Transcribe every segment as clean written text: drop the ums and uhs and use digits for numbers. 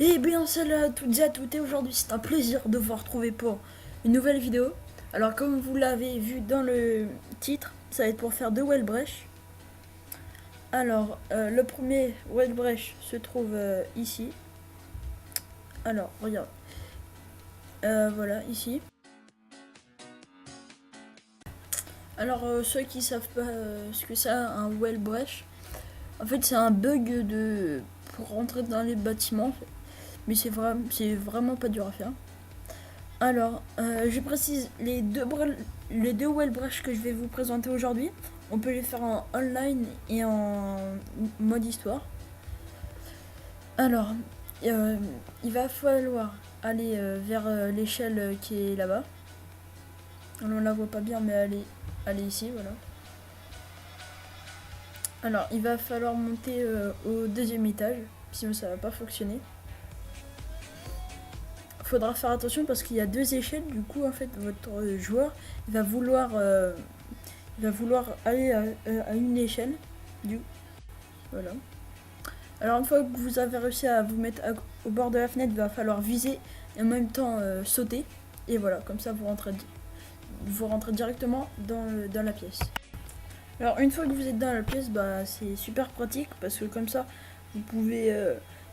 Et bien salut à toutes et à toutes, et aujourd'hui c'est un plaisir de vous retrouver pour une nouvelle vidéo. Alors comme vous l'avez vu dans le titre, ça va être pour faire deux Wellbrecht. Alors le premier Wellbrecht se trouve ici. Alors regarde, voilà ici. Alors ceux qui savent pas ce que c'est un Wellbrecht, en fait c'est un bug pour rentrer dans les bâtiments. Mais c'est vraiment pas dur à faire. Alors, je précise, les deux Wellbrecht que je vais vous présenter aujourd'hui, on peut les faire en online et en mode histoire. Alors, il va falloir aller vers l'échelle qui est là-bas. On la voit pas bien, mais elle est ici, voilà. Alors, il va falloir monter au deuxième étage, sinon ça va pas fonctionner. Faudra faire attention parce qu'il y a deux échelles. Du coup, en fait, votre joueur il va vouloir aller à une échelle. Voilà. Alors une fois que vous avez réussi à vous mettre au bord de la fenêtre, il va falloir viser et en même temps sauter. Et voilà, comme ça vous rentrez directement dans la pièce. Alors une fois que vous êtes dans la pièce, bah c'est super pratique parce que comme ça vous pouvez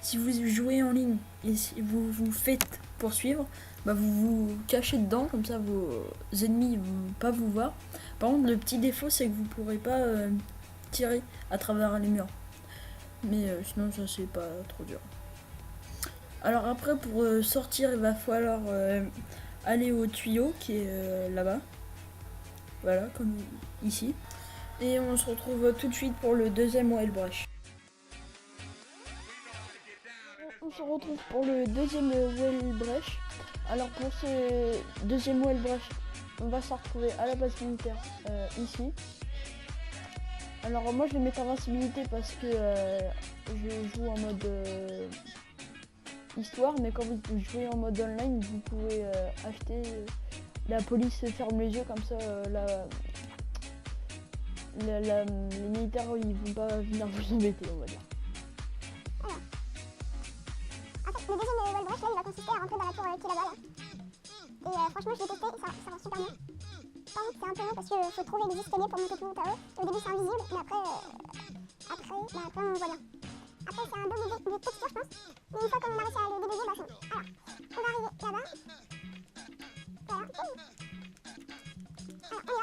si vous jouez en ligne et si vous vous faites poursuivre, bah vous vous cachez dedans, comme ça vos ennemis vont pas vous voir. Par contre, le petit défaut, c'est que vous pourrez pas tirer à travers les murs. Mais sinon, ça c'est pas trop dur. Alors après, pour sortir, il va falloir aller au tuyau qui est là-bas. Voilà, comme ici. Et on se retrouve tout de suite pour le deuxième Wellbrecht. On se retrouve pour le deuxième Wellbrecht. Alors pour ce deuxième Wellbrecht, on va se retrouver à la base militaire ici. Alors moi je vais mettre invincibilité parce que je joue en mode histoire, mais quand vous jouez en mode online, vous pouvez acheter. La police ferme les yeux, comme ça les militaires ils vont pas venir vous embêter, on va dire. Le deuxième Wellbrecht là il va consister à rentrer dans la tour qui est là-bas là. Et franchement je l'ai testé et ça va super bien. Par contre c'est un peu long parce qu'il faut trouver des escaliers pour monter tout haut à eux. Au début c'est invisible mais après on voit bien. Après c'est un bug de texture je pense. Mais une fois qu'on a réussi à le débugger, bah c'est bon. Alors on va arriver là-bas. Voilà. Alors on y va.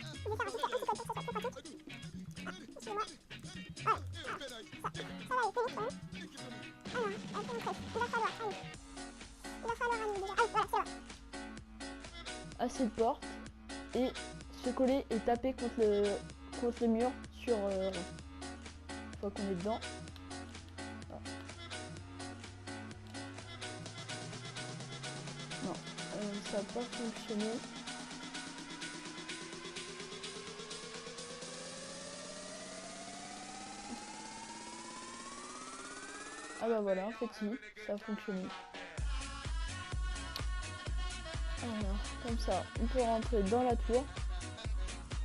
Je vais faire un petit code pour que ça soit plus pratique. Ah, excusez-moi. Voilà. Ça va aller, c'est bon. Alors, elle peut entrer. Il va falloir aller déjà. Ah, voilà, c'est bon. À cette porte et se coller et taper contre le mur sur une fois qu'on est dedans. Ah. Non, ça n'a pas fonctionné. Ah bah voilà, en fait si, ça a fonctionné. Alors, comme ça, on peut rentrer dans la tour.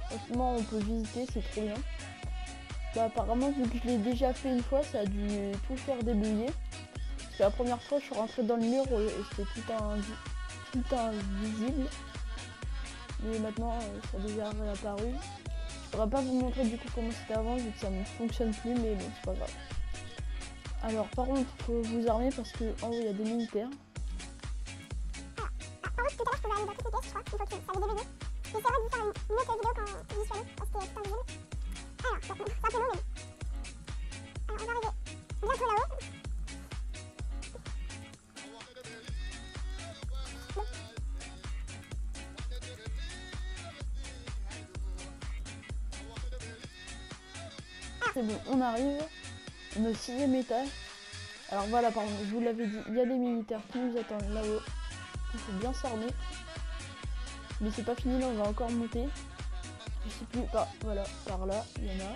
Franchement, on peut visiter, c'est trop bien. Bah apparemment, vu que je l'ai déjà fait une fois, ça a dû tout faire débrouiller. Parce que la première fois, je suis rentrée dans le mur et c'était tout invisible. Mais maintenant, ça a déjà réapparu. Je pourrais pas vous montrer du coup comment c'était avant, vu que ça ne fonctionne plus, mais bon, c'est pas grave. Alors, par contre, il faut vous armer parce que en haut, il y a des militaires. Par contre, tout à l'heure, je pouvais aller dans toutes les pièces, je crois, une fois que ça avait débugué. Mais c'est vrai de vous faire une autre vidéo quand j'y suis allée, parce que c'était tout invisible. Alors, bon, c'est un peu long, mais... Alors, on va arriver bientôt là-haut. Bon. C'est bon, on arrive. On est au 6e étage. Alors voilà, par contre, je vous l'avais dit, il y a des militaires qui nous attendent là-haut. Il faut bien s'armer. Mais c'est pas fini, là, on va encore monter. Je sais plus, voilà, par là, il y en a.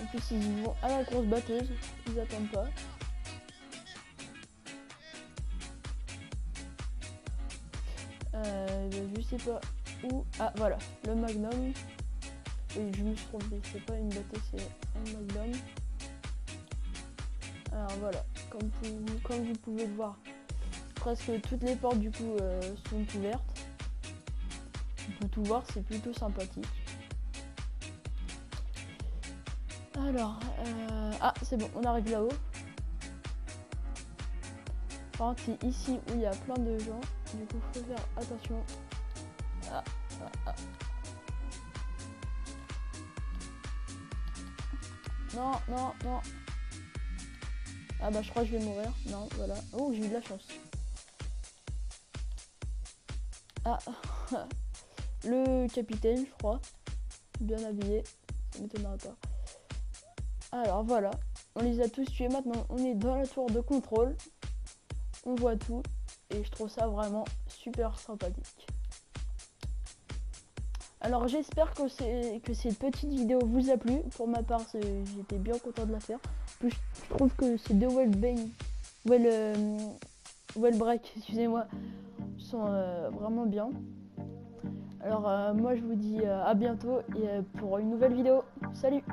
En plus, ils vont à la grosse batteuse, ils attendent pas. Je sais pas où. Ah voilà, le Magnum. Oui, je me suis trompé, c'est pas une BT, c'est un Magnum. Alors voilà, comme vous pouvez le voir, presque toutes les portes du coup sont ouvertes. On peut tout voir, c'est plutôt sympathique. Alors, ah c'est bon, on arrive là-haut. Par contre, c'est ici où il y a plein de gens, du coup faut faire attention. Ah. Non. Ah bah je crois que je vais mourir. Non, voilà. Oh, j'ai eu de la chance. Ah, le capitaine, je crois. Bien habillé. Ça m'étonnerait pas. Alors voilà. On les a tous tués maintenant. On est dans la tour de contrôle. On voit tout. Et je trouve ça vraiment super sympathique. Alors j'espère que cette petite vidéo vous a plu. Pour ma part, j'étais bien content de la faire. Plus, je trouve que ces deux wall break, excusez-moi, sont vraiment bien. Alors moi je vous dis à bientôt et pour une nouvelle vidéo. Salut!